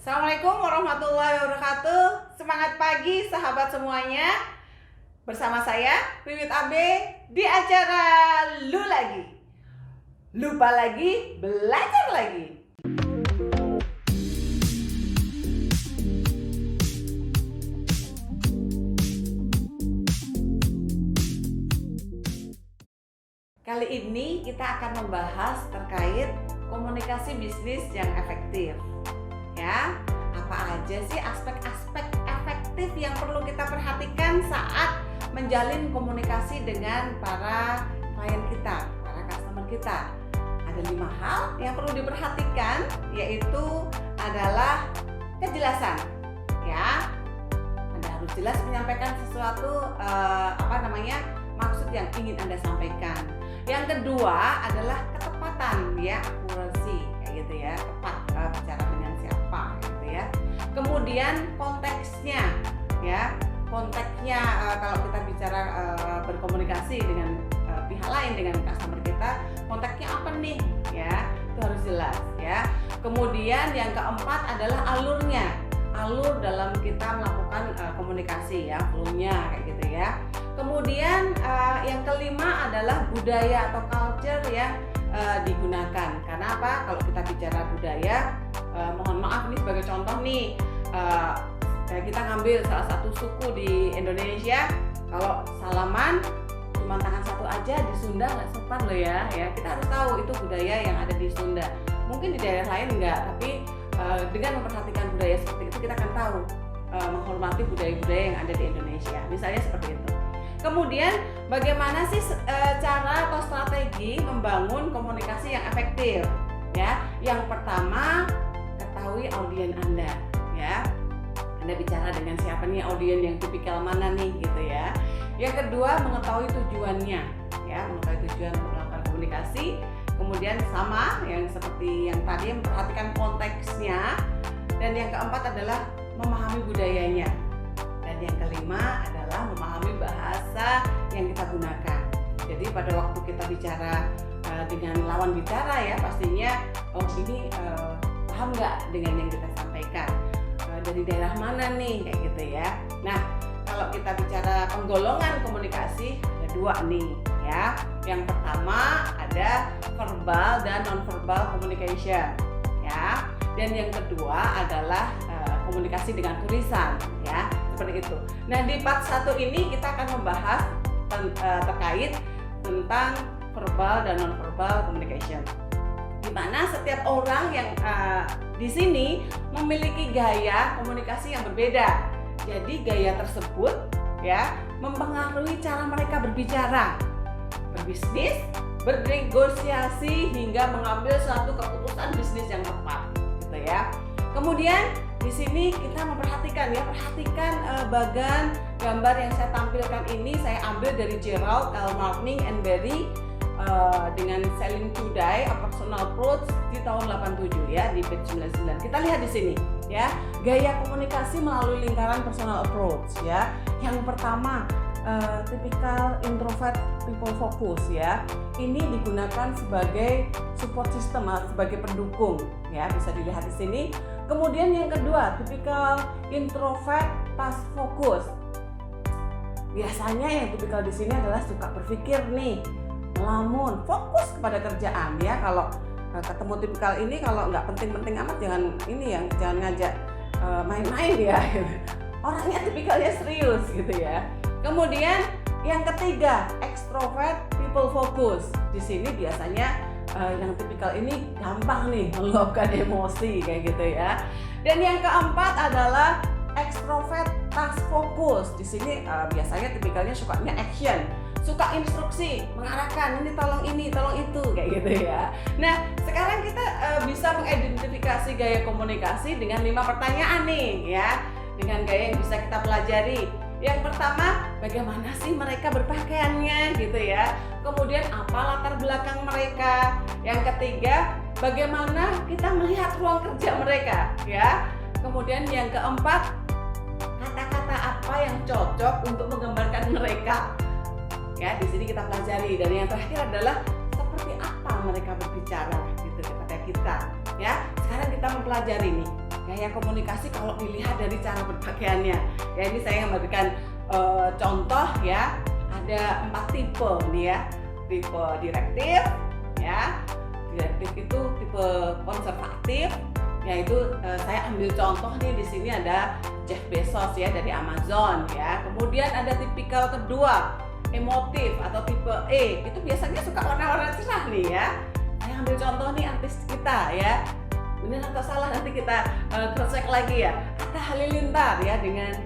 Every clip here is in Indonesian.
Assalamualaikum warahmatullahi wabarakatuh. Semangat pagi sahabat semuanya. Bersama saya Wiwit Abe di acara Lu Lagi. Lupa lagi, belajar lagi. Kali ini kita akan membahas terkait komunikasi bisnis yang efektif. Ya, apa aja sih aspek-aspek efektif yang perlu kita perhatikan saat menjalin komunikasi dengan para klien kita, para customer kita? Ada 5 hal yang perlu diperhatikan, yaitu adalah kejelasan. Ya, Anda harus jelas menyampaikan sesuatu maksud yang ingin Anda sampaikan. Yang kedua adalah ketepatan, ya, accuracy, kayak gitu ya, tepat bicara dengan siapa, gitu ya. Kemudian konteksnya, ya, konteksnya kalau kita bicara berkomunikasi dengan pihak lain, dengan customer kita, konteksnya apa nih, ya, itu harus jelas, ya. Kemudian yang keempat adalah alurnya, alur dalam kita melakukan komunikasi, ya, flow-nya, kayak gitu ya. Kemudian yang kelima adalah budaya atau culture yang digunakan. Karena apa? Kalau kita bicara budaya, mohon maaf nih sebagai contoh nih, kita ngambil salah satu suku di Indonesia, kalau salaman cuma tangan satu aja di Sunda nggak sopan loh, ya. Kita harus tahu itu budaya yang ada di Sunda. Mungkin di daerah lain nggak, tapi dengan memperhatikan budaya seperti itu kita akan tahu menghormati budaya-budaya yang ada di Indonesia. Misalnya seperti itu. Kemudian bagaimana sih cara atau strategi membangun komunikasi yang efektif, ya? Yang pertama, ketahui audiens Anda, ya. Anda bicara dengan siapa nih, audiens yang tipikal mana nih, gitu ya. Yang kedua, mengetahui tujuannya, ya, mengetahui tujuan untuk melakukan komunikasi. Kemudian sama yang seperti yang tadi, memperhatikan konteksnya. Dan yang keempat adalah memahami budayanya. Dan yang kelima adalah memahami bahasa yang kita gunakan. Jadi pada waktu kita bicara dengan lawan bicara, ya, pastinya ini paham nggak dengan yang kita sampaikan, dari daerah mana nih, kayak gitu ya. Nah, kalau kita bicara penggolongan komunikasi ada 2 nih, ya. Yang pertama ada verbal dan non-verbal communication, ya. Dan yang kedua adalah komunikasi dengan tulisan, ya, seperti itu. Nah, di part 1 ini kita akan membahas terkait tentang verbal dan non-verbal communication, di mana setiap orang yang di sini memiliki gaya komunikasi yang berbeda. Jadi gaya tersebut, ya, mempengaruhi cara mereka berbicara, berbisnis, bernegosiasi, hingga mengambil suatu keputusan bisnis yang tepat, gitu ya. Kemudian di sini kita memperhatikan, ya, perhatikan bagan gambar yang saya tampilkan ini saya ambil dari Gerald L. Martin and Berry dengan Selling Today A Personal Approach di tahun 87, ya, di page 99. Kita lihat di sini, ya, gaya komunikasi melalui lingkaran personal approach, ya. Yang pertama, typical introvert people focus, ya. Ini digunakan sebagai support system, sebagai pendukung, ya, bisa dilihat di sini. Kemudian yang kedua, typical introvert task focus. Biasanya yang tipikal di sini adalah suka berpikir nih, melamun, fokus kepada kerjaan, ya. Kalau ketemu tipikal ini, kalau nggak penting-penting amat jangan ngajak main-main, ya. Orangnya tipikalnya serius, gitu ya. Kemudian yang ketiga, extrovert people focus. Di sini biasanya yang tipikal ini gampang nih meluapkan emosi, kayak gitu ya. Dan yang keempat adalah extrovert task focus. Di sini biasanya tipikalnya sukanya action, suka instruksi, mengarahkan, ini tolong itu, kayak gitu ya. Nah, sekarang kita bisa mengidentifikasi gaya komunikasi dengan 5 pertanyaan nih, ya, dengan gaya yang bisa kita pelajari. Yang pertama, bagaimana sih mereka berpakaiannya, gitu ya. Kemudian apa latar belakang mereka. Yang ketiga, bagaimana kita melihat ruang kerja mereka, ya. Kemudian yang keempat, kata-kata apa yang cocok untuk menggambarkan mereka. Ya, di sini kita pelajari. Dan yang terakhir adalah seperti apa mereka berbicara, gitu, kepada kita, ya. Sekarang kita mempelajari nih. gaya komunikasi kalau dilihat dari cara berpakaiannya. Ya, ini saya memberikan contoh ya. Ada 4 tipe nih ya. Tipe direktif ya. Direktif itu tipe konservatif. Yaitu saya ambil contoh nih, di sini ada Jeff Bezos ya dari Amazon ya. Kemudian ada tipikal kedua, emotif atau tipe E. Itu biasanya suka warna-warna cerah nih ya. Saya ambil contoh nih artis kita ya. Benar atau salah nanti kita cross check lagi ya. Atta Halilintar ya dengan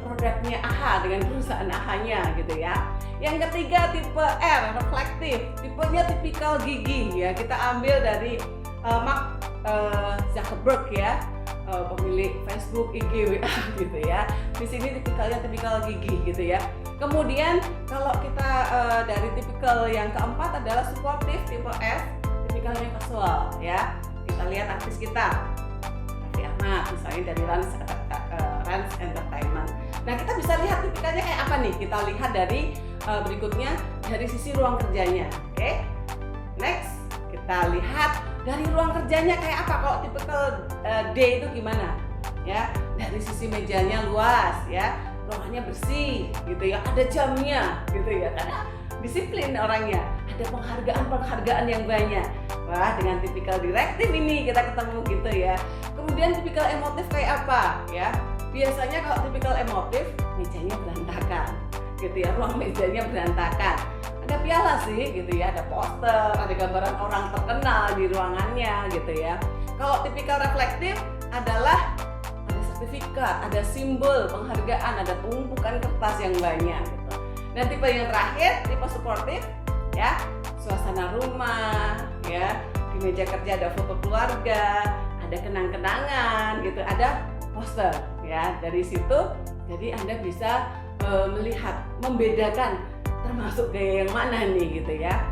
produknya AHA, dengan perusahaan AHA-nya gitu ya. Yang ketiga tipe R, reflektif. Tipenya tipikal gigi ya. Kita ambil dari Mark Zuckerberg ya, pemilik Facebook, IG, WA gitu ya. Di sini tipikal gigi gitu ya. Kemudian kalau kita dari tipikal yang keempat adalah supportive, tipe S, tipikalnya casual ya. Kita lihat artis kita, Raffi Ahmad misalnya dari Rans Entertainment. Nah, kita bisa lihat tipikalnya kayak apa nih? Kita lihat dari berikutnya dari sisi ruang kerjanya. Oke. Next, kita lihat dari ruang kerjanya kayak apa. Kalau tipikal D itu gimana? Ya, dari sisi mejanya luas ya, ruangannya bersih gitu ya, ada jamnya gitu ya, karena disiplin orangnya, ada penghargaan yang banyak. Wah, dengan tipikal direktif ini kita ketemu gitu ya. Kemudian tipikal emotif kayak apa ya? Biasanya kalau tipikal emotif, mejanya berantakan gitu ya, ruang mejanya berantakan. Ada piala sih gitu ya, ada poster, ada gambaran orang terkenal di ruangannya gitu ya. Kalau tipikal reflektif adalah ada sertifikat, ada simbol penghargaan, ada tumpukan kertas yang banyak gitu. Dan tipe yang terakhir, tipe suportif ya, suasana rumah ya, di meja kerja ada foto keluarga, ada kenang-kenangan gitu, ada poster ya. Dari situ jadi Anda bisa melihat, membedakan termasuk gaya yang mana nih gitu ya.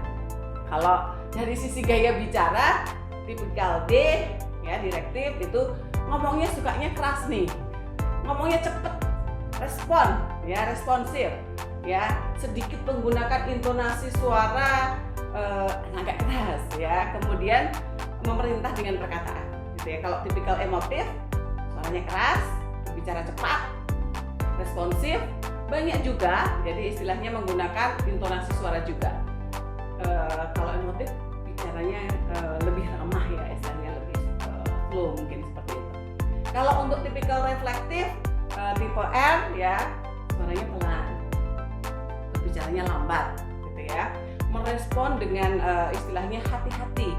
Kalau dari sisi gaya bicara, tipikal D ya, direktif itu ngomongnya sukanya keras nih, ngomongnya cepet, respon ya, responsif ya, sedikit menggunakan intonasi suara agak keras ya, kemudian memerintah dengan perkataan gitu ya. Kalau tipikal emotif, suaranya keras, bicara cepat, responsif, banyak juga, jadi istilahnya menggunakan intonasi suara juga. Kalau emotif bicaranya lebih ramah ya, istilahnya lebih flow mungkin seperti itu. Kalau untuk tipikal reflektif tipe R ya, suaranya pelan, berbicaranya lambat gitu ya, merespon dengan istilahnya hati-hati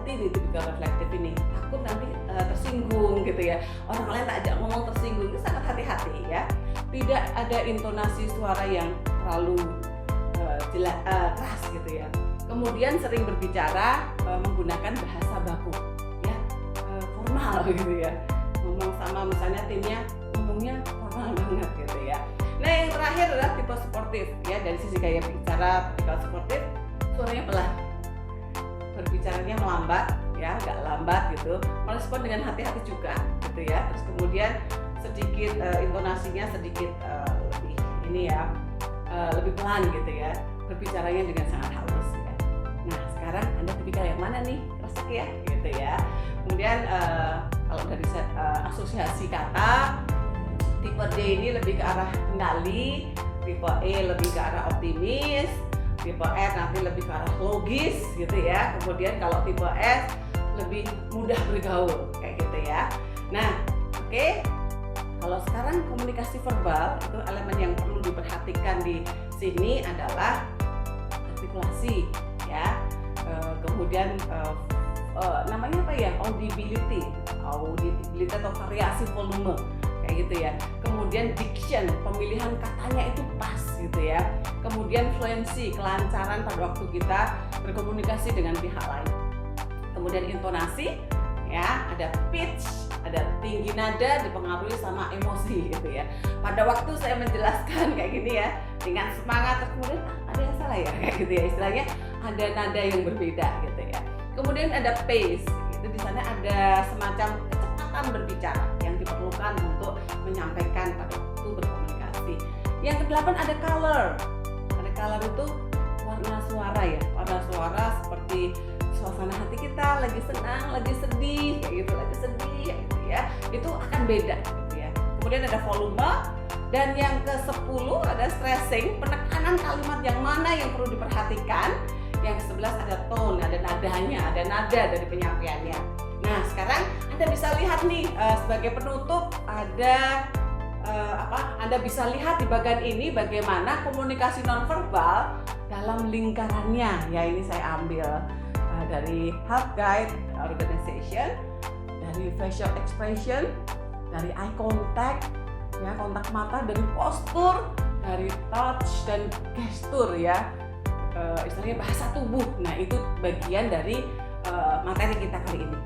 di tipikal reflektif ini, takut nanti tersinggung gitu ya, orang lain tak ajak ngomong tersinggung, itu sangat hati-hati ya. Tidak ada intonasi suara yang terlalu keras gitu ya. Kemudian sering berbicara menggunakan bahasa baku ya, formal gitu ya, ngomong sama misalnya timnya, ngomongnya formal banget gitu ya. Nah, yang terakhir adalah tipe suportif ya. Dari sisi gaya bicara tipikal suportif, suaranya pelan, berbicaranya melambat ya, agak lambat gitu, merespon dengan hati-hati juga gitu ya. Terus kemudian sedikit intonasinya sedikit lebih ini ya, lebih pelan gitu ya, berbicaranya dengan sangat halus ya. Nah, sekarang Anda tipikal yang mana nih? Resek ya gitu ya. Kemudian kalau dari asosiasi kata, tipe D ini lebih ke arah kendali, tipe E lebih ke arah optimis, tipe R nanti lebih ke arah logis gitu ya. Kemudian kalau tipe S lebih mudah bergaul kayak gitu ya. Nah, oke. Kalau sekarang komunikasi verbal itu elemen yang perlu diperhatikan di sini adalah artikulasi ya. Kemudian namanya apa ya? Audibility atau variasi volume kayak gitu ya. Kemudian diction, pemilihan katanya itu pas gitu ya. Kemudian fluency, kelancaran pada waktu kita berkomunikasi dengan pihak lain. Kemudian intonasi ya, ada pitch, ada tinggi nada dipengaruhi sama emosi gitu ya. Pada waktu saya menjelaskan kayak gini ya, dengan semangat, terus kemudian ada yang salah ya kayak gitu ya, istilahnya ada nada yang berbeda gitu ya. Kemudian ada pace, itu di sana ada semacam kecepatan berbicara yang diperlukan untuk menyampaikan pada waktu berkomunikasi. Yang kedelapan ada color. Ada color itu warna suara ya, warna suara seperti suasana hati kita lagi senang, lagi sedih kayak gitu, lagi sedih kayak gitu. itu akan beda gitu ya. Kemudian ada volume, dan yang ke-10 ada stressing, penekanan kalimat yang mana yang perlu diperhatikan. Yang ke-11 ada tone, ada nadanya, ada nada dari penyampaiannya. Nah, sekarang Anda bisa lihat nih sebagai penutup ada Anda bisa lihat di bagian ini bagaimana komunikasi nonverbal dalam lingkarannya. Ya, ini saya ambil dari Health Guide Organization, dari facial expression, dari eye contact, ya, kontak mata, dari postur, dari touch dan gestur, ya, istilahnya bahasa tubuh. Nah, itu bagian dari materi kita kali ini.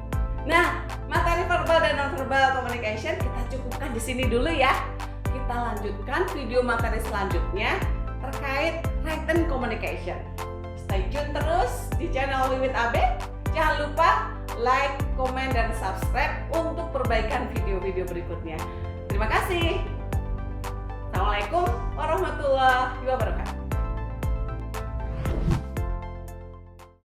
Nah, materi verbal dan nonverbal communication kita cukupkan di sini dulu ya. Kita lanjutkan video materi selanjutnya terkait written communication. Stay tune terus di channel Wiwit Abe. Jangan lupa like, komen, dan subscribe untuk perbaikan video-video berikutnya. Terima kasih. Assalamualaikum warahmatullahi wabarakatuh.